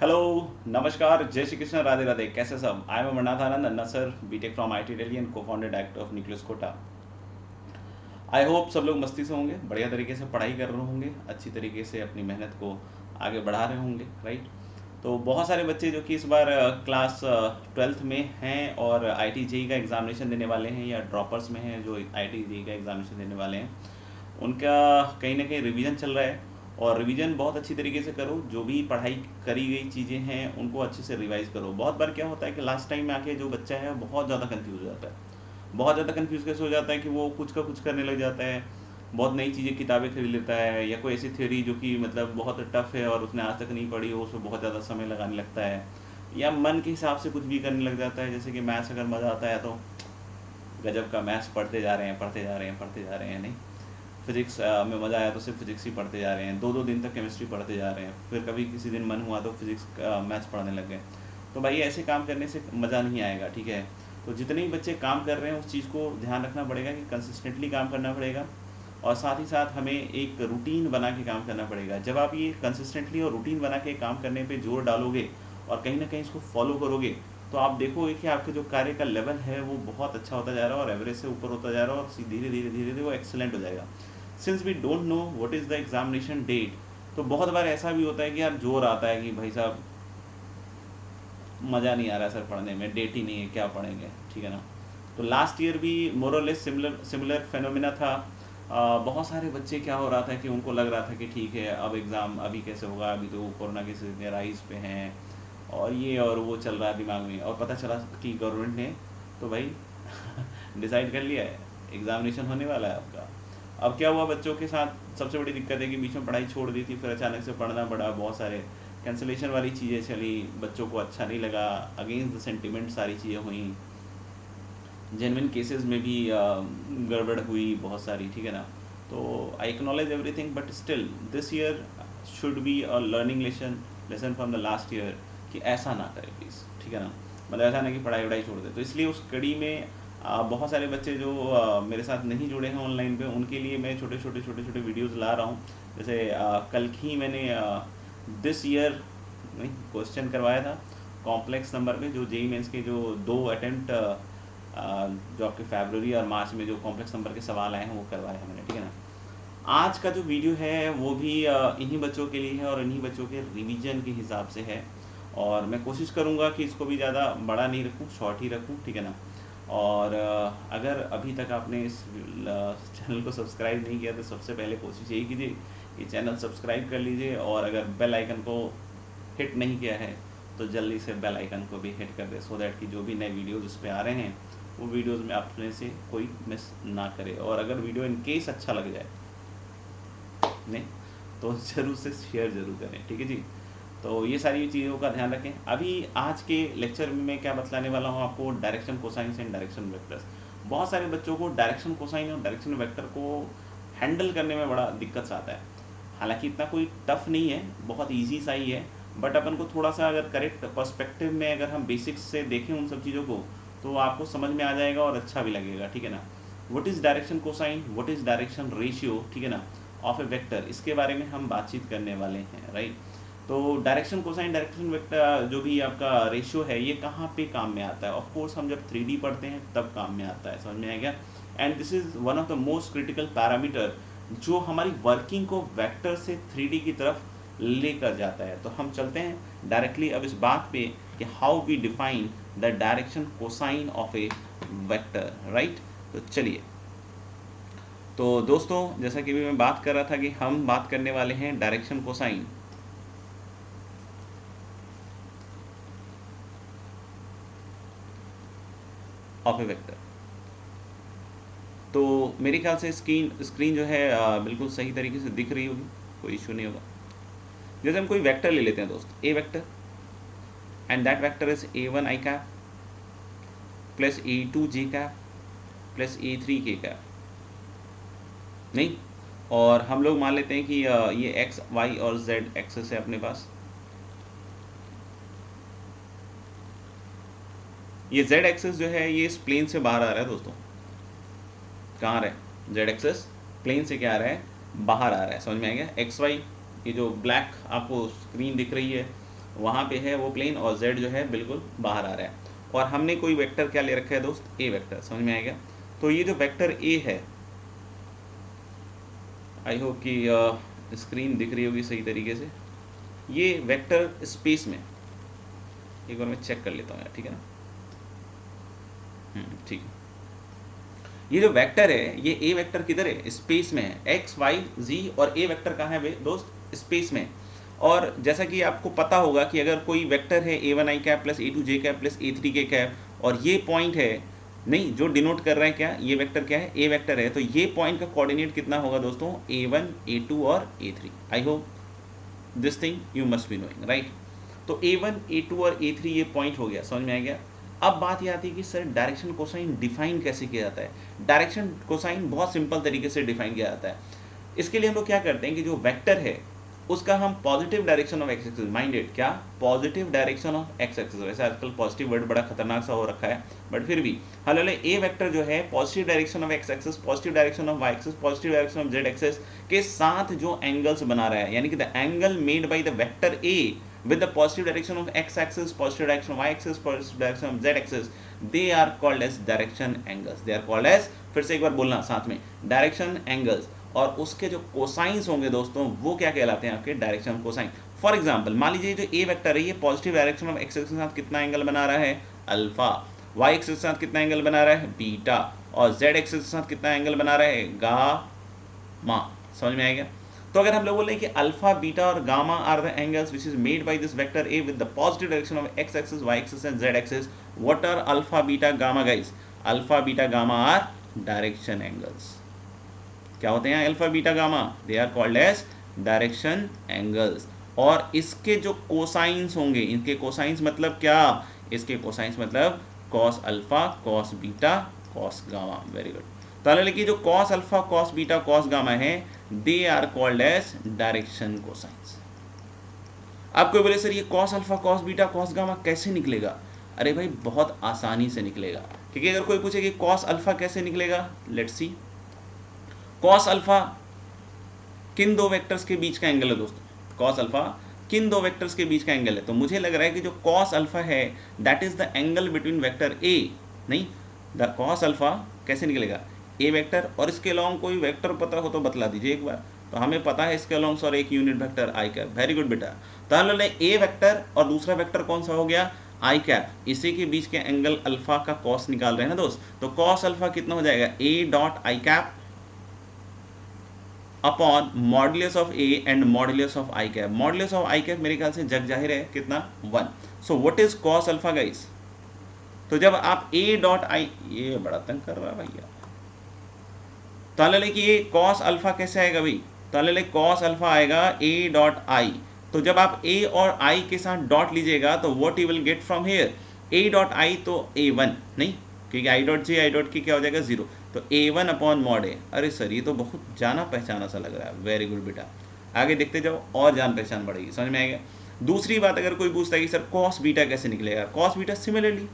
Hello, नमस्कार, जय श्री कृष्ण, राधे राधे। कैसे सब? I am Amarnath Anand, Anna sir, B Tech from IT Delhi and co-founded director of Nucleus Kota. I hope सब लोग मस्ती से होंगे, बढ़िया तरीके से पढ़ाई कर रहे होंगे, अच्छी तरीके से अपनी मेहनत को आगे बढ़ा रहे होंगे, राइट। तो बहुत सारे बच्चे जो कि इस बार क्लास 12th में हैं और आई टी का एग्जामिनेशन देने वाले हैं या ड्रॉपर्स में हैं जो आई टी का एग्जामिनेशन देने वाले हैं, उनका कहीं ना कहीं रिवीजन चल रहा है। और रिवीजन बहुत अच्छी तरीके से करो, जो भी पढ़ाई करी गई चीज़ें हैं उनको अच्छे से रिवाइज करो। बहुत बार क्या होता है कि लास्ट टाइम में आके जो बच्चा है बहुत ज़्यादा कंफ्यूज हो जाता है। बहुत ज़्यादा कंफ्यूज कैसे हो जाता है कि वो कुछ का कुछ करने लग जाता है, बहुत नई चीज़ें किताबें खरीद लेता है, या कोई ऐसी थ्योरी जो कि मतलब बहुत टफ है और उसने आज तक नहीं पढ़ी हो, उसमें बहुत ज़्यादा समय लगाने लगता है, या मन के हिसाब से कुछ भी करने लग जाता है। जैसे कि मैथ्स अगर मज़ा आता है तो गजब का मैथ्स पढ़ते जा रहे हैं, पढ़ते जा रहे हैं, पढ़ते जा रहे हैं, नहीं। फिजिक्स में मज़ा आया तो सिर्फ फिजिक्स ही पढ़ते जा रहे हैं, दो दो दिन तक केमिस्ट्री पढ़ते जा रहे हैं, फिर कभी किसी दिन मन हुआ तो फिजिक्स मैथ्स पढ़ने लग गए। तो भाई ऐसे काम करने से मज़ा नहीं आएगा, ठीक है। तो जितने भी बच्चे काम कर रहे हैं उस चीज़ को ध्यान रखना पड़ेगा कि कंसिस्टेंटली काम करना पड़ेगा, और साथ ही साथ हमें एक रूटीन बना के काम करना पड़ेगा। जब आप ये कंसिस्टेंटली और रूटीन बना के काम करने पे जोर डालोगे और कहीं ना कहीं इसको फॉलो करोगे, तो आप देखोगे कि आपके जो कार्य का लेवल है वो बहुत अच्छा होता जा रहा है और एवरेज से ऊपर होता जा रहा है, और धीरे धीरे धीरे धीरे वो एक्सेलेंट हो जाएगा। Since we don't know what is the examination date, तो बहुत बार ऐसा भी होता है कि यार जोर आता है कि भाई साहब मज़ा नहीं आ रहा है सर पढ़ने में, डेट ही नहीं है, क्या पढ़ेंगे, ठीक है ना। तो लास्ट ईयर भी मोरलेस सिमिलर सिमिलर फेनोमिना था। बहुत सारे बच्चे क्या हो रहा था कि उनको लग रहा था कि ठीक है अब एग्ज़ाम अभी कैसे होगा, अभी तो कोरोना की स्थिति राइज पे हैं और ये और वो चल रहा है दिमाग में, और पता चला कि गवर्नमेंट ने तो भाई डिसाइड कर लिया है एग्ज़ामिनेशन होने वाला है आपका। अब क्या हुआ बच्चों के साथ, सबसे बड़ी दिक्कत है कि बीच में पढ़ाई छोड़ दी थी, फिर अचानक से पढ़ना पड़ा, बहुत सारे कैंसिलेशन वाली चीज़ें चली, बच्चों को अच्छा नहीं लगा, अगेंस्ट द सेंटिमेंट सारी चीज़ें हुई, जेनविन केसेस में भी गड़बड़ हुई बहुत सारी, ठीक है ना। तो I acknowledge everything, but still this year should be a learning lesson from the last year, कि ऐसा ना करें प्लीज़, ठीक है ना। मतलब ऐसा ना कि पढ़ाई वढ़ाई छोड़ दे। तो इसलिए उस कड़ी में बहुत सारे बच्चे जो मेरे साथ नहीं जुड़े हैं ऑनलाइन पे, उनके लिए मैं छोटे छोटे छोटे छोटे वीडियोज़ ला रहा हूँ। जैसे कल ही मैंने दिस ईयर नहीं क्वेश्चन करवाया था कॉम्प्लेक्स नंबर पे, जो जेई मेंस के जो 2 अटेम्प्ट जो आपके फरवरी और मार्च में जो कॉम्प्लेक्स नंबर के सवाल आए हैं वो करवाए हैं मैंने, ठीक है ना। आज का जो वीडियो है वो भी इन्हीं बच्चों के लिए है और इन्हीं बच्चों के रिवीजन के हिसाब से है, और मैं कोशिश करूँगा कि इसको भी ज़्यादा बड़ा नहीं रखूँ, शॉर्ट ही रखूँ, ठीक है ना। और अगर अभी तक आपने इस चैनल को सब्सक्राइब नहीं किया तो सबसे पहले कोशिश यही कीजिए कि चैनल सब्सक्राइब कर लीजिए, और अगर बेल आइकन को हिट नहीं किया है तो जल्दी से बेल आइकन को भी हिट कर दे, सो दैट कि जो भी नए वीडियोज़ उस पर आ रहे हैं वो वीडियोज़ में अपने से कोई मिस ना करे। और अगर वीडियो इन केस अच्छा लग जाए नहीं तो ज़रूर से शेयर ज़रूर करें, ठीक है जी। तो ये सारी चीज़ों का ध्यान रखें। अभी आज के लेक्चर में मैं क्या बतलाने वाला हूँ आपको, direction cosines and direction vectors. बहुत सारे बच्चों को डायरेक्शन कोसाइन और डायरेक्शन वेक्टर को हैंडल करने में बड़ा दिक्कत सा आता है। हालांकि इतना कोई टफ नहीं है, बहुत ईजी सा ही है, बट अपन को थोड़ा सा अगर करेक्ट पर्सपेक्टिव में अगर हम बेसिक्स से देखें उन सब चीज़ों को तो आपको समझ में आ जाएगा और अच्छा भी लगेगा, ठीक है ना। What is direction cosine, what is direction ratio, ठीक है ना, ऑफ ए वेक्टर, इसके बारे में हम बातचीत करने वाले हैं, राइट। तो डायरेक्शन कोसाइन डायरेक्शन वेक्टर जो भी आपका रेशियो है ये कहाँ पे काम में आता है? ऑफ कोर्स हम जब 3D पढ़ते हैं तब काम में आता है, समझ में आएगा। And this is one of the most critical parameter जो हमारी वर्किंग को वेक्टर से 3D की तरफ लेकर जाता है। तो हम चलते हैं डायरेक्टली अब इस बात पे कि how we define the direction cosine of a vector, right. तो चलिए, तो दोस्तों जैसा कि भी मैं बात कर रहा था कि हम बात करने वाले हैं direction cosine of a vector. तो मेरे ख्याल से स्क्रीन स्क्रीन जो है बिल्कुल सही तरीके से दिख रही होगी, कोई इशू नहीं होगा। जैसे हम कोई वेक्टर ले लेते हैं दोस्त, a vector, and that vector is A1 i cap plus A2 j cap plus A3 k cap, नहीं। और हम लोग मान लेते हैं कि ये एक्स वाई और जेड एक्सेस है अपने पास, ये जेड एक्सेस जो है ये इस प्लेन से बाहर आ रहा है दोस्तों। कहाँ आ रहा है जेड एक्सेस? प्लेन से क्या आ रहा है? बाहर आ रहा है, समझ में आ गया। एक्स वाई, ये जो ब्लैक आपको स्क्रीन दिख रही है वहाँ पे है वो प्लेन और z जो है बिल्कुल बाहर आ रहा है। और हमने कोई वेक्टर क्या ले रखा है दोस्त, a वेक्टर, समझ में आएगा। तो ये जो वेक्टर a है, आई होप कि स्क्रीन दिख रही होगी सही तरीके से, ये वेक्टर स्पेस में, एक बार मैं चेक कर लेता हूँ यार, ठीक है ना, ठीक है। ये जो वेक्टर है, ये a वेक्टर किधर है, स्पेस में है, x y z, और a वेक्टर कहाँ है दोस्त, स्पेस में। और जैसा कि आपको पता होगा कि अगर कोई वेक्टर है a1 i cap plus a2 j cap plus a3 k cap, और ये पॉइंट है, नहीं, जो डिनोट कर रहा है क्या, ये वेक्टर क्या है, a वेक्टर है, तो ये पॉइंट का कोऑर्डिनेट कितना होगा दोस्तों, a1 a2 और a3। I hope this thing you must be knowing, right. तो a1 a2 और a3 ये पॉइंट हो गया, समझ में आ गया। अब बात ये आती है कि सर डायरेक्शन कोसाइन डिफाइन कैसे किया जाता है। डायरेक्शन कोसाइन बहुत सिंपल तरीके से डिफाइन किया जाता है। इसके लिए हम लोग क्या करते हैं कि जो वेक्टर है उसका हम positive direction of x axis, minded क्या, positive direction of x axis. वैसे आजकल पॉजिटिव वर्ड बड़ा खतरनाक सा हो रखा है, बट फिर भी हाल ए वेक्टर जो है positive direction of x axis, positive direction of y axis, positive direction of z axis के साथ जो एंगल्स बना रहा है, यानी कि the angle made by the vector A with the positive direction of x axis, positive direction of y axis, positive direction of z axis, they are called as direction angles, they are called as, फिर से एक बार बोलना साथ में, direction angles. और उसके जो cosines होंगे दोस्तों वो क्या कहलाते हैं, आपके डायरेक्शन कोसाइन। फॉर एग्जांपल मान लीजिए जो ए वेक्टर है ये positive direction of x axis के साथ कितना एंगल बना रहा है, अल्फा, वाई एक्सिस के साथ कितना एंगल बना रहा है, बीटा, और जेड एक्सिस के साथ कितना एंगल बना रहा है, गामा। समझ में आएगा। तो अगर हम लोग बोले कि अल्फा, बीटा और gamma are the angles which is made by this vector A with the positive direction of x axis, y axis and z axis, what are alpha, beta, gamma guys? Alpha, beta, gamma are direction angles. क्या होते हैं alpha, beta, gamma? They are called as direction angles. और इसके जो cosines होंगे, इनके cosines मतलब क्या, इसके कोसाइंस मतलब cos alpha, cos beta, cos gamma. Very good. तो लेकिन जो cos alpha, cos beta, cos gamma है, they are called as direction cosines. आप कोई बोले सर ये cos alpha, cos beta, cos gamma कैसे निकलेगा? अरे भाई बहुत आसानी से निकलेगा। क्योंकि अगर कोई पूछे कि कॉस अल्फा कैसे निकलेगा, लेट्स सी। कॉस अल्फा किन दो वेक्टर्स के बीच का एंगल है दोस्तों? कॉस अल्फा किन दो वेक्टर्स के बीच का एंगल है? तो मुझे लग रहा है कि जो कॉस अल्फा है that is the angle between vector A, नहीं, द कॉस अल्फा कैसे निकलेगा, ए वेक्टर, और इसके अलोंग कोई वेक्टर पता हो तो बतला दीजिए एक बार। तो हमें पता है इसके अलोंग सर एक यूनिट वेक्टर आई कैप। वेरी गुड बेटा। तो हम लोग ए वेक्टर और दूसरा वेक्टर कौन सा हो गया, आई कैप, इसी के बीच के एंगल अल्फा का कॉस निकाल रहे हैं ना दोस्त। तो कॉस अल्फा कितना हो जाएगा, ए dot I cap upon modulus of A and modulus of I cap. Modulus of I cap मेरे ख्याल से जग जाहिर है कितना, 1। So what is cos alpha guys? तो जब आप ए डॉट आई, ये बड़ा तंग कर रहा है भैया, तो ले कि ये कॉस अल्फा कैसे आएगा भाई, तो ले कॉस अल्फा आएगा ए डॉट आई। तो जब आप ए और आई के साथ डॉट लीजिएगा तो what you will get from here, A dot I तो a1, नहीं, क्योंकि I dot J I dot की क्या हो जाएगा 0, तो a1 अपॉन मॉड ए। अरे सर ये तो बहुत जाना पहचाना सा लग रहा है। वेरी गुड बेटा, आगे देखते जाओ और जान पहचान बढ़ेगी, समझ में आएगा। दूसरी बात, अगर कोई पूछता है कि सर कॉस बीटा कैसे निकलेगा, कॉस बीटा सिमिलरली,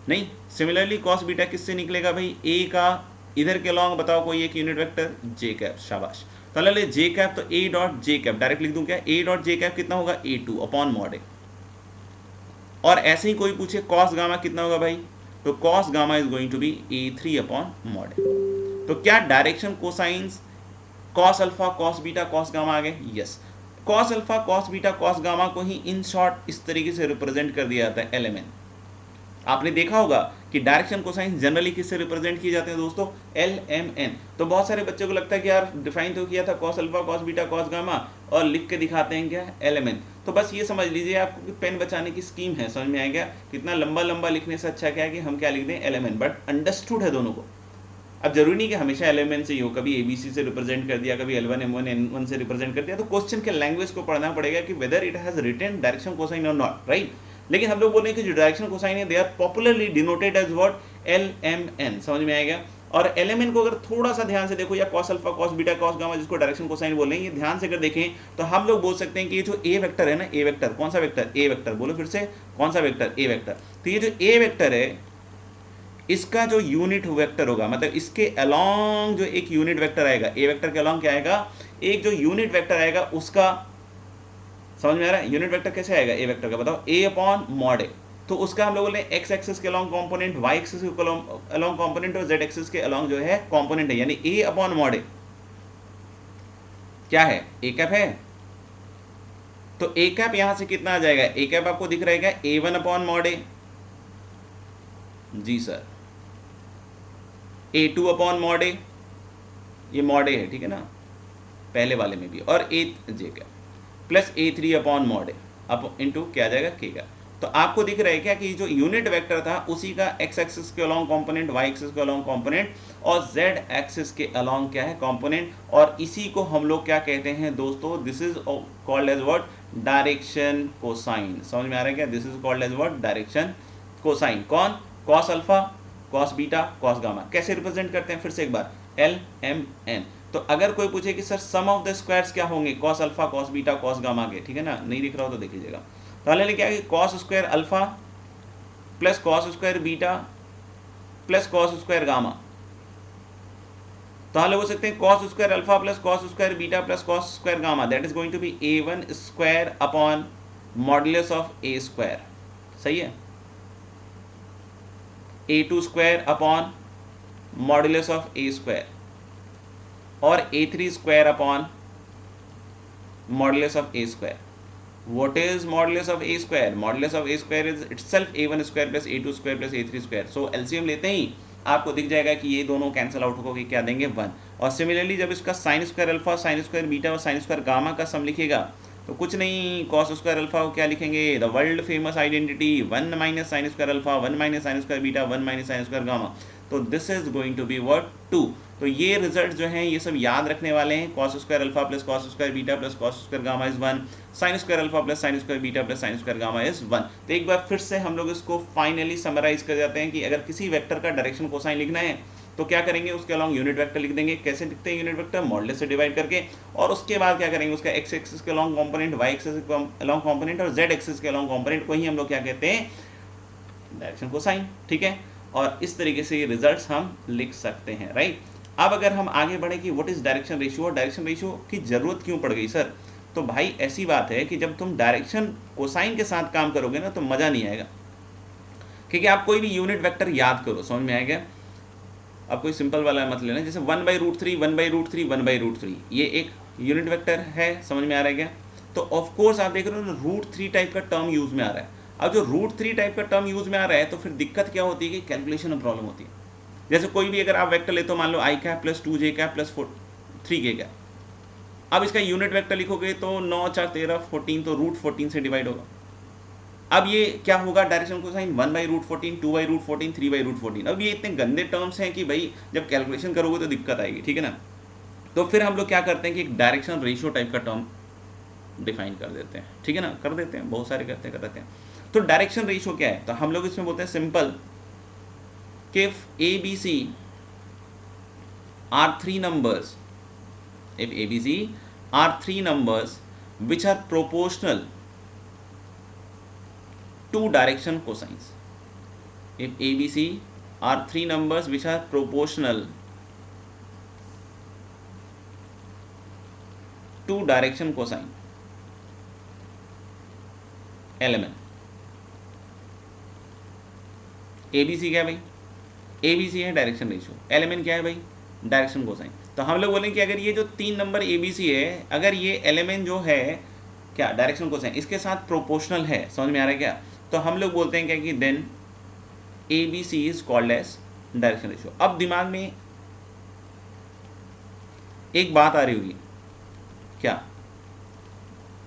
नहीं, सिमिलरली कॉस बीटा किससे निकलेगा भाई, ए का इधर के लॉन्ग बताओ कोई एक यूनिट वेक्टर, जे कैप, शाबाश। तो ले जे कैप, तो ए डॉट जे कैप डायरेक्ट लिख दूं क्या, ए डॉट जे कैप कितना होगा, a2 अपॉन मॉड ए। और ऐसे ही कोई पूछे कॉस गामा कितना होगा भाई, तो cos gamma is going to be a3 upon mod A. तो क्या direction cosines cos alpha, cos beta, cos gamma आ गए? Yes. Cos alpha, cos beta, cos gamma को ही इन शॉर्ट इस तरीके से रिप्रेजेंट कर दिया जाता है, एलिमेंट। आपने देखा होगा कि डायरेक्शन कोसाइन जनरली किससे रिप्रेजेंट किए जाते हैं दोस्तों, LMN। तो बहुत सारे बच्चों को लगता है कि यार डिफाइन तो किया था cos alpha, cos beta, cos gamma, और लिख के दिखाते हैं क्या, LMN। तो बस ये समझ लीजिए आपको कि पेन बचाने की स्कीम है, समझ में आएगा। कितना लंबा लंबा लिखने से अच्छा क्या है कि हम क्या लिख दें, LMN, बट अंडरस्टूड है दोनों को। अब जरूरी नहीं कि हमेशा LMN से ही हो, कभी ABC से रिप्रेजेंट कर दिया, कभी L1 M1 N1 से रिप्रेजेंट कर दिया। तो क्वेश्चन के लैंग्वेज को पढ़ना पड़ेगा कि whether it has written direction cosine और नॉट, राइट। लेकिन हम लोग बोल रहे हैं कि जो डायरेक्शन कोसाइन है they are popularly denoted as what, LMN। समझ में आएगा। और LMN को अगर थोड़ा सा ध्यान से देखो, या cos alpha, cos beta, cos gamma, जिसको डायरेक्शन कोसाइन बोल रहे हैं, ये ध्यान से अगर देखें तो हम लोग बोल सकते हैं कि ये जो ए वेक्टर है ना, ए वेक्टर कौन सा वेक्टर, ए वेक्टर, बोलो फिर से कौन सा वेक्टर, ए वेक्टर। तो ये जो ए वेक्टर है इसका जो यूनिट वेक्टर होगा, मतलब इसके अलोंग जो एक यूनिट वेक्टर आएगा, ए वेक्टर के अलोंग क्या आएगा, एक जो यूनिट वेक्टर आएगा उसका समझ में आ रहा है? यूनिट वेक्टर कैसे आएगा ए वेक्टर का, बताओ, ए अपॉन मॉड ए, तो उसका हम लोग बोले एक्स एक्सिस के अलॉन्ग कंपोनेंट, वाई एक्सिस के अलॉन्ग कंपोनेंट और जेड एक्सिस के अलॉन्ग जो है कंपोनेंट है, यानी ए अपॉन मॉड ए क्या है, ए कैप है। तो ए कैप यहां से कितना आ जाएगा, ए कैप आपको दिख रहा है क्या, ए वन अपॉन मॉड ए, जी सर, ए टू अपॉन मॉड ए, ये मॉड ए है, ठीक है ना, पहले वाले में भी, और ए जे कैप प्लस ए थ्री अपॉन मॉड ए अप इंटू क्या आ जाएगा, के का। तो आपको दिख रहा है क्या कि जो यूनिट वेक्टर था उसी का एक्स एक्सिस के अलॉन्ग कंपोनेंट, वाई एक्सिस के अलॉन्ग कंपोनेंट और जेड एक्सिस के अलॉन्ग क्या है, कंपोनेंट, और इसी को हम लोग क्या कहते हैं दोस्तों, this is called as what, direction cosine. समझ में आ रहा है क्या, this is called as what, direction cosine. कौन, cos alpha, cos beta, cos gamma. कैसे रिप्रेजेंट करते हैं फिर से एक बार, एल एम एन। तो अगर कोई पूछे कि sir sum of the squares क्या होंगे, cos alpha, cos beta, cos gamma के, ठीक है ना, नहीं दिख रहा हो तो देख लीजिएगा। तो हमने क्या कि cos square alpha plus cos square beta plus cos square gamma. तो हम लोग बोल सकते हैं cos square alpha plus cos square beta plus cos square gamma, that is going to be A one square upon modulus of A square, सही है, A two square upon modulus of A square और A three square upon modulus of A square. What is modulus of a square? Modulus of a square is itself a1 square plus a2 square plus a3 square. So LCM लेते ही आपको दिख जाएगा कि ये दोनों cancel out होकर क्या देंगे, 1। और सिमिलरली जब इसका sign square alpha, sign square beta और साइन स्क्वायर गामा का सम लिखेगा तो कुछ नहीं, कॉस स्क्वायर अल्फा को क्या लिखेंगे, the world famous identity 1 minus sine square alpha, 1 minus sine square beta, 1 minus sine square gamma. तो this is going to be what, 2। तो ये रिजल्ट जो हैं ये सब याद रखने वाले हैं, cos square alpha plus cos square beta plus cos square gamma is 1, sign square alpha plus sign square beta plus sign square gamma is 1। तो एक बार फिर से हम लोग इसको फाइनली समराइज कर जाते हैं कि अगर किसी वेक्टर का डायरेक्शन कोसाइन लिखना है तो क्या करेंगे, उसके अलॉन्ग यूनिट वेक्टर लिख देंगे। कैसे लिखते हैं यूनिट वेक्टर, मॉडुलस से डिवाइड करके, और उसके बाद क्या करेंगे, उसका एक्स एक्सिस के अलॉन्ग कंपोनेंट, वाई एक्सिस के अलॉन्ग कंपोनेंट और जेड एक्सिस के अलॉन्ग कंपोनेंट को ही हम लोग क्या कहते हैं, डायरेक्शन कोसाइन, ठीक है। और इस तरीके से ये रिजल्ट्स हम लिख सकते हैं, राइट। अब अगर हम आगे बढ़े कि व्हाट इज डायरेक्शन रेशियो, और डायरेक्शन रेशियो की जरूरत क्यों पड़ गई सर, तो भाई ऐसी बात है कि जब तुम डायरेक्शन कोसाइन के साथ काम करोगे ना तो मजा नहीं आएगा, क्योंकि आप कोई भी यूनिट वेक्टर याद करो, समझ में आएगा। अब कोई सिंपल वाला मत लेना, जैसे 1/√3 1/√3 1/√3 ये एक यूनिट वेक्टर है, समझ में आ रहा है क्या। तो ऑफ कोर्स आप देख रहे हो ना √3 टाइप का टर्म यूज में आ रहा है। अब जो √3 टाइप का टर्म यूज में आ रहा है तो फिर दिक्कत क्या होती है कि कैलकुलेशन में प्रॉब्लम होती है। जैसे कोई भी अगर आप वेक्टर लेते हो, मान लो i cap plus 2j cap plus 3k cap, अब इसका यूनिट वेक्टर लिखोगे तो 9 4 13 14, तो √14 से डिवाइड होगा। अब ये क्या होगा, डायरेक्शन कोसाइन 1/√14 2/√14 3/√14। अब ये इतने गंदे टर्म्स हैं कि भाई जब कैलकुलेशन करोगे तो दिक्कत आएगी, ठीक है ना। तो फिर हम लोग क्या करते हैं कि एक डायरेक्शन रेशियो टाइप का टर्म डिफाइन कर देते हैं, ठीक है ना, कर देते हैं, बहुत सारे करते हैं। तो डायरेक्शन रेशियो क्या है, तो हम लोग इसमें बोलते हैं सिंपल कि if ABC are 3 numbers, if ABC are 3 numbers which are proportional to direction cosines, if ABC are 3 numbers which are proportional to direction cosine, LMN। ABC क्या है भाई, ABC है डायरेक्शन रेशियो, LMN क्या है भाई, direction cosine. तो हम लोग बोलेंगे कि अगर ये जो 3 नंबर ABC है, अगर ये LMN जो है क्या, डायरेक्शन कोसाइन, इसके साथ प्रोपोर्शनल है, समझ में आ रहा है क्या। तो हम लोग बोलते हैं क्या कि then ABC is called as direction ratio. अब दिमाग में एक बात आ रही होगी, क्या,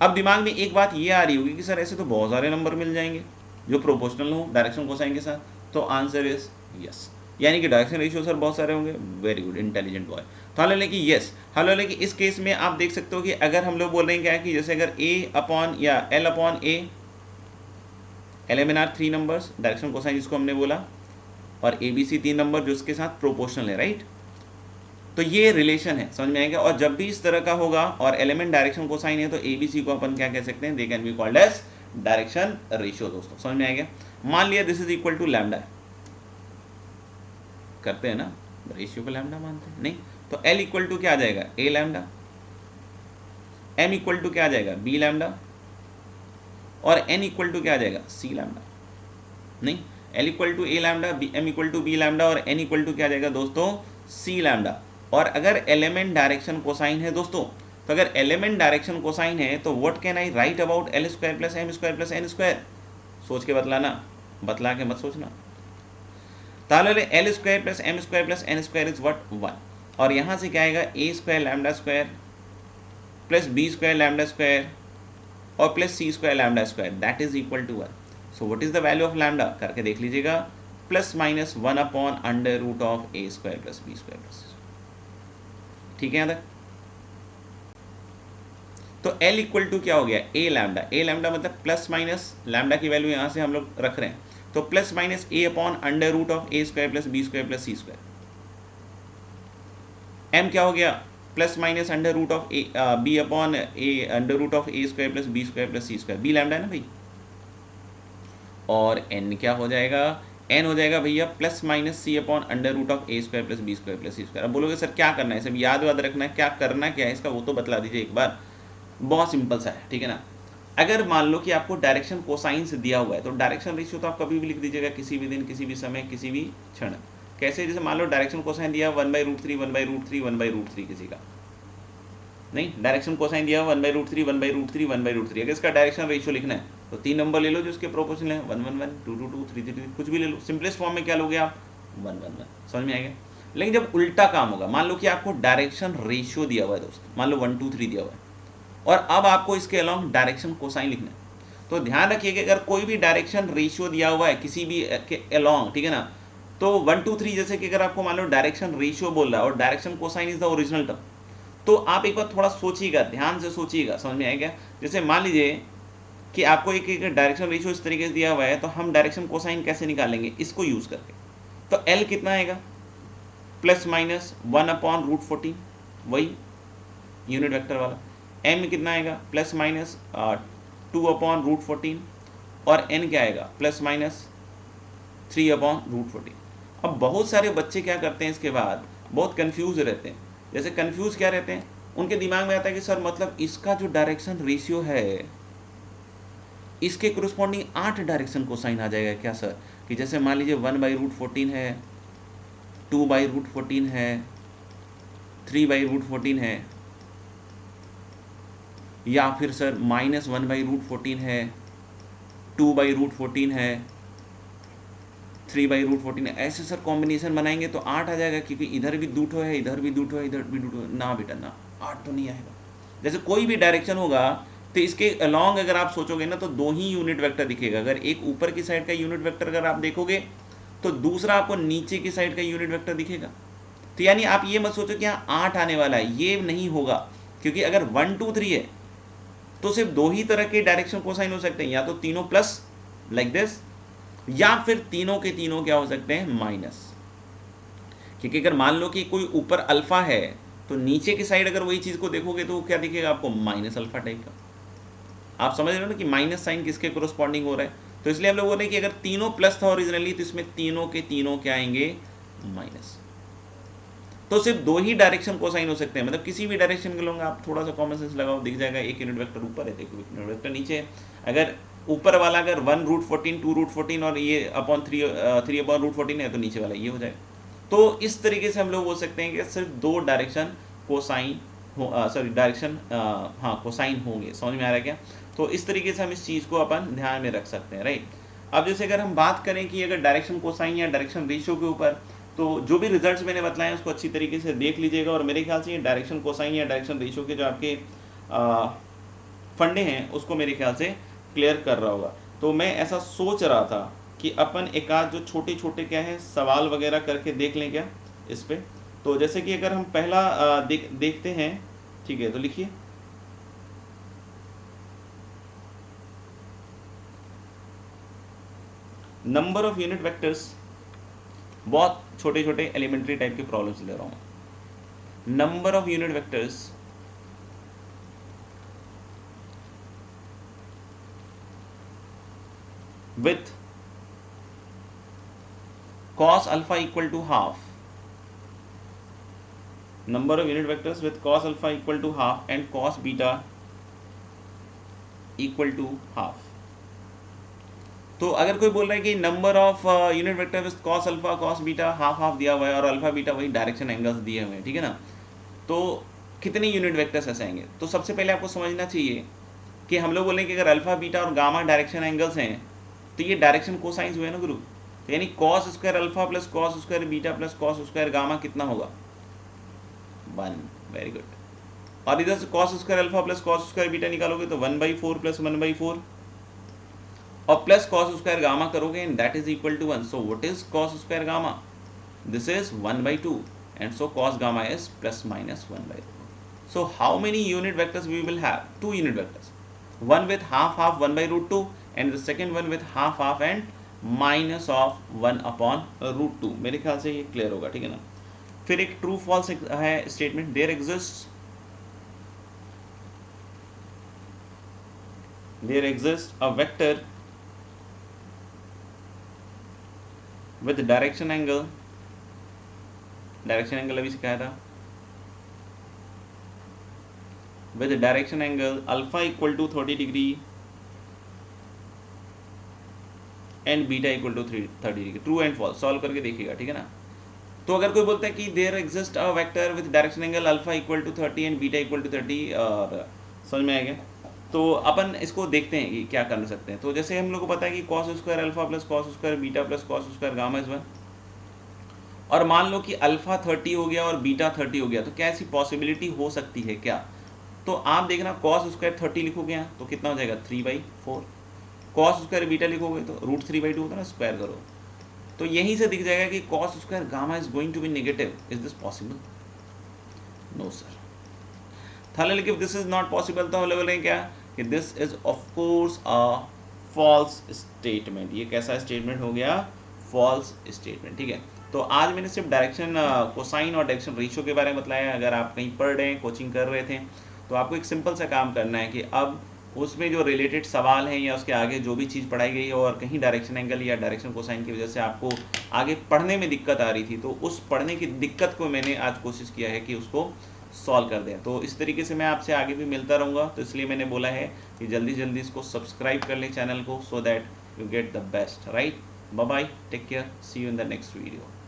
अब दिमाग में एक बात ये आ रही होगी कि सर ऐसे तो बहुत सारे नंबर मिल जाएंगे जो प्रोपोर्शनल हो डायरेक्शन कोसाइन के साथ। तो आंसर इज यस, यानी कि डायरेक्शन रेशियो सर बहुत सारे होंगे। Very good, intelligent boy. तो हाल कि यस, हाल कि इस केस में आप देख सकते हो कि अगर हम लोग बोल रहे हैं क्या कि जैसे अगर A अपॉन या L upon A, LMN 3 numbers, direction cosine जिसको हमने बोला, और ABC 3 नंबर जो इसके साथ प्रोपोर्शनल है, राइट। तो ये रिलेशन है, समझ में आएगा। और जब भी इस तरह का होगा और एलिमेंट डायरेक्शन कोसाइन है तो ABC को अपन क्या कह सकते हैं, they can be called as direction ratio. दोस्तों समझ में आएगा। मान लिया this is equal to lambda, करते हैं ना, रेशियो को लैम्डा मानते हैं नहीं, तो L इक्वल टू क्या आ जाएगा, A lambda, M equal to क्या आ जाएगा, B लैम्डा, और n इक्वल टू क्या आ जाएगा, सी लैम्डा, नहीं l equal to A lambda, m equal to B lambda और n इक्वल टू क्या आ जाएगा दोस्तों, सी लैम्डा। और अगर एलिमेंट डायरेक्शन कोसाइन है दोस्तों, तो अगर एलिमेंट डायरेक्शन कोसाइन है तो what can I write about L square plus M square plus N square, सोच के बतलाना, बतला के मत सोचना। ताले L square plus M square plus N square is what, 1, और यहाँ से क्या आएगा A square lambda square plus B square lambda square और plus C square lambda square, that is equal to 1। So what is the value of lambda, करके देख लीजिएगा, plus minus 1 upon under root of A square plus B square plus, ठीक है यहाँ तक। तो L equal to क्या हो गया, ए लैम्डा, ए लैम्डा मतलब प्लस माइनस लैम्डा की वैल्यू यहाँ से हम लोग रख रहे हैं, तो plus minus A upon under root of A square plus B square plus C square. M क्या हो गया, plus minus under root of A B upon A under root of A square plus B square plus C square, B lambda है ना भाई। और n क्या हो जाएगा, n हो जाएगा भैया plus minus C upon under root of A square plus B square plus C square. अब बोलोगे सर क्या करना है, सब याद वाद रखना है, क्या करना क्या है इसका वो तो बतला दीजिए एक बार, बहुत सिंपल सा है, ठीक है ना। अगर मान लो कि आपको डायरेक्शन कोसाइन से दिया हुआ है तो डायरेक्शन रेशियो तो आप कभी भी लिख दीजिएगा, किसी भी दिन किसी भी समय किसी भी क्षण। कैसे, जैसे मान लो डायरेक्शन कोसाइन दिया 1/√3 1/√3 1/√3 किसी का, नहीं डायरेक्शन कोसाइन दिया 1/√3 1/√3 1/√3, अगर इसका डायरेक्शन रेशियो लिखना है तो 3 नंबर ले लो जो उसके प्रोपोर्शनल है, 1 1 1 2 2 2 3 3 3, कुछ भी ले लो, सिंपलेस्ट फॉर्म में क्या लोगे आप 1 1 1, समझ में आएगा। लेकिन जब उल्टा काम होगा, मान लो कि आपको डायरेक्शन रेशियो दिया हुआ है दोस्तों, मान लो 1 2 3 दिया हुआ है और अब आपको इसके अलोंग डायरेक्शन कोसाइन लिखना है, तो ध्यान रखिए कि अगर कोई भी डायरेक्शन रेशियो दिया हुआ है किसी भी के अलोंग, ठीक है ना, तो 1 2 3 जैसे कि अगर आपको मान लो डायरेक्शन रेशियो बोल रहा है और direction cosine is the original term, तो आप एक बार थोड़ा सोचिएगा, ध्यान से सोचिएगा, समझ में आएगा। जैसे मान लीजिए कि आपको एक डायरेक्शन रेशियो इस तरीके से दिया हुआ है, तो हम डायरेक्शन कोसाइन कैसे निकालेंगे, इसको यूज करके। तो एल कितना आएगा, प्लस माइनस 1/√14, वही यूनिट वेक्टर वाला। एम कितना आएगा, प्लस माइनस 2/√14 और एन क्या आएगा, प्लस माइनस 3/√14। अब बहुत सारे बच्चे क्या करते हैं इसके बाद, बहुत कंफ्यूज रहते हैं। जैसे कंफ्यूज क्या रहते हैं, उनके दिमाग में आता है कि सर मतलब इसका जो डायरेक्शन रेशियो है इसके कोरिस्पॉन्डिंग 8 डायरेक्शन कोसाइन आ जाएगा क्या सर, कि जैसे मान लीजिए 1/√14 है, 2/√14 है, 3/√14 है, या फिर सर माइनस 1/√14 है, 2/√14 है, 3/√14 है, ऐसे सर कॉम्बिनेशन बनाएंगे तो 8 आ जाएगा, क्योंकि इधर भी दूठो है, इधर भी दूठो है, इधर भी दूठो है, ना बेटा ना, 8 तो नहीं आएगा। जैसे कोई भी डायरेक्शन होगा तो इसके अलोंग अगर आप सोचोगे ना तो 2 ही यूनिट वेक्टर दिखेगा। अगर एक ऊपर की साइड का यूनिट वेक्टर अगर आप देखोगे तो दूसरा आपको नीचे की साइड का यूनिट वेक्टर दिखेगा। तो यानी आप ये मत सोचो कि यहाँ 8 आने वाला है, ये नहीं होगा, क्योंकि अगर 1 2 3 है तो सिर्फ 2 ही तरह के डायरेक्शन कोसाइन हो सकते हैं, या तो तीनों प्लस लाइक दिस, या फिर तीनों के तीनों क्या हो सकते हैं, माइनस। क्योंकि अगर मान लो कि कोई ऊपर अल्फा है तो नीचे की साइड अगर वही चीज को देखोगे तो क्या दिखेगा आपको, माइनस अल्फा टाइप का। आप समझ रहे हो ना कि माइनस साइन किसके कोरस्पॉन्डिंग हो रहा है। तो इसलिए हम लोग बोल रहे हैं कि अगर तीनों प्लस था ओरिजिनली तो इसमें तीनों के तीनों क्या आएंगे, माइनस। तो सिर्फ 2 ही डायरेक्शन कोसाइन हो सकते हैं, मतलब किसी भी डायरेक्शन के लोग आप थोड़ा सा कॉमन सेंस लगाओ, दिख जाएगा एक यूनिट वेक्टर ऊपर है, एक यूनिट वेक्टर नीचे है। अगर ऊपर वाला अगर 1/√14 2/14 और ये अपॉन 3/√14 है तो नीचे वाला ये हो जाएगा। तो इस तरीके से हम लोग बोल सकते हैं कि सिर्फ 2 डायरेक्शन कोसाइन डायरेक्शन कोसाइन होंगे। समझ में आ रहा है क्या। तो इस तरीके से हम इस चीज़ को अपन ध्यान में रख सकते हैं, राइट। अब जैसे अगर हम बात करें कि अगर डायरेक्शन कोसाइन या डायरेक्शन रेशियो के ऊपर, तो जो भी रिजल्ट्स मैंने बताए उसको अच्छी तरीके से देख लीजिएगा। और मेरे ख्याल से ये डायरेक्शन कोसाइन या डायरेक्शन रेशियो के जो आपके फंडे हैं उसको मेरे ख्याल से क्लियर कर रहा होगा। तो मैं ऐसा सोच रहा था कि अपन एक आध जो छोटे छोटे क्या है सवाल वगैरह करके देख लें क्या इस पे। तो जैसे कि अगर हम पहला देखते हैं, ठीक है, तो लिखिए नंबर ऑफ यूनिट वेक्टर्स। बहुत छोटे छोटे एलिमेंट्री टाइप के प्रॉब्लम्स ले रहा हूं। Number of unit vectors with cos alpha equal to half, number of unit vectors with cos alpha equal to half and cos beta equal to half, तो अगर कोई बोल रहा है कि number of unit vector with cos alpha cos beta half half दिया हुआ है और अल्फा बीटा वही डायरेक्शन एंगल्स दिए हुए हैं, ठीक है ना, तो कितने यूनिट वेक्टर्स ऐसे आएंगे? तो सबसे पहले आपको समझना चाहिए कि हम लोग बोलें कि अगर अल्फा बीटा और गामा डायरेक्शन एंगल्स हैं तो ये डायरेक्शन कोसाइंस हुए ना गुरु, तो यानी cos square alpha plus cos square beta plus cos square gamma कितना होगा? 1। Very good. और इधर से cos square alpha plus cos square beta निकालोगे तो 1/4 प्लस 1/4 और प्लस कॉस स्क्वायर गामा करोगे and that is equal to 1. So what is cos square gamma? This is 1/2 and so cos gamma is plus minus 1/2. So how many unit vectors we will have? 2 unit vectors, one with half 1/√2 and the second one with half and minus of 1/√2. मेरे ख्याल से ये clear होगा, ठीक है ना। फिर एक ट्रू फॉल्स है statement, there exists a vector with direction angle अभी सिखाया था, with direction angle alpha equal to 30 degree and beta equal to 30 degree. True and false solve करके देखिएगा, ठीक है ना। तो अगर कोई बोलता है कि there exist a vector with direction angle alpha equal to 30 and beta equal to 30, और समझ में आएगा, तो अपन इसको देखते हैं कि क्या कर सकते हैं। तो जैसे हम लोग को पता है कि cos square alpha plus cos square beta plus cos square gamma is 1, और मान लो कि अल्फा 30 हो गया और बीटा 30 हो गया, तो क्या ऐसी पॉसिबिलिटी हो सकती है क्या? तो आप देखना कॉस स्क्वायर 30 लिखोगे यहाँ तो कितना हो जाएगा 3/4, कॉस स्क्वायर बीटा लिखोगे तो √3/2 होता है ना, स्क्वायर करो तो यहीं से दिख जाएगा कि cos square gamma is going to be negative. Is this possible? No sir. थाले लिखे दिस इज नॉट पॉसिबल, तो हम लोग बोलेंगे क्या कि this is of course a false statement. ये कैसा स्टेटमेंट हो गया? फॉल्स स्टेटमेंट, ठीक है। तो आज मैंने सिर्फ डायरेक्शन कोसाइन और डायरेक्शन रेशियो के बारे में बताया। अगर आप कहीं पढ़ रहे हैं, कोचिंग कर रहे थे, तो आपको एक सिंपल सा काम करना है कि अब उसमें जो रिलेटेड सवाल हैं या उसके आगे जो भी चीज़ पढ़ाई गई है और कहीं डायरेक्शन एंगल या डायरेक्शन कोसाइन की वजह से आपको आगे पढ़ने में दिक्कत आ रही थी, तो उस पढ़ने की दिक्कत को मैंने आज कोशिश किया है कि उसको सॉल्व कर दें। तो इस तरीके से मैं आपसे आगे भी मिलता रहूँगा, तो इसलिए मैंने बोला है कि जल्दी जल्दी इसको सब्सक्राइब कर लें चैनल को, so that you get the best, right. Bye bye, take care, see you in the next video.